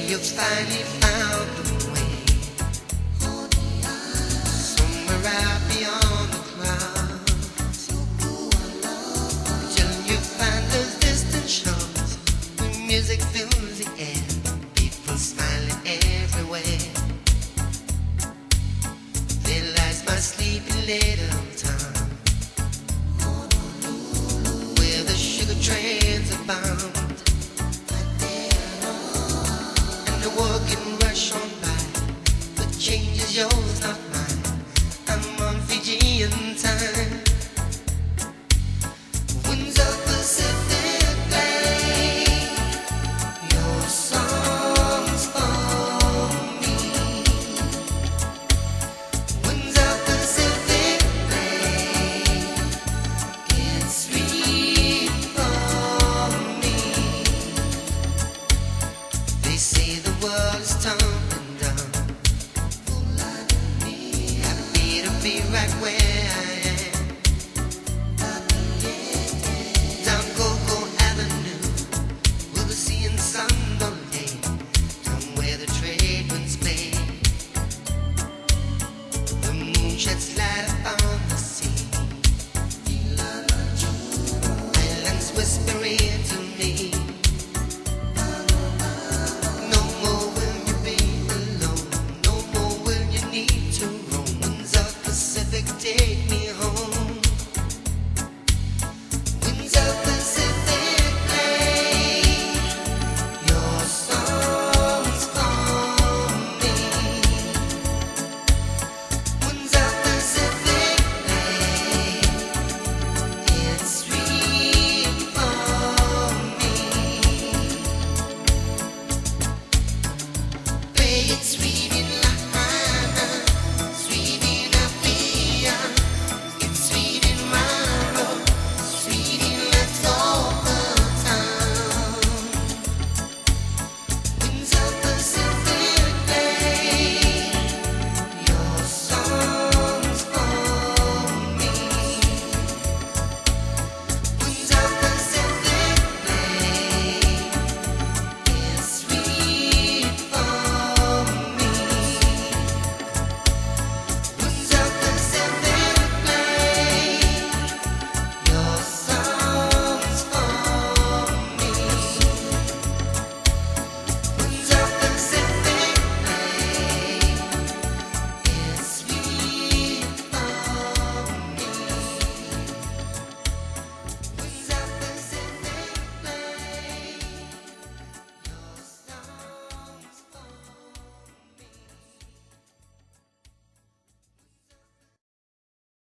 you finally found a way somewhere out beyond the crowds. Till you find those distant shores where music fills the air, people smiling everywhere. There lies my sleepy little town, where the sugar trains are bound. The world can rush on by, but change is yours, not mine. I'm on Fijian time.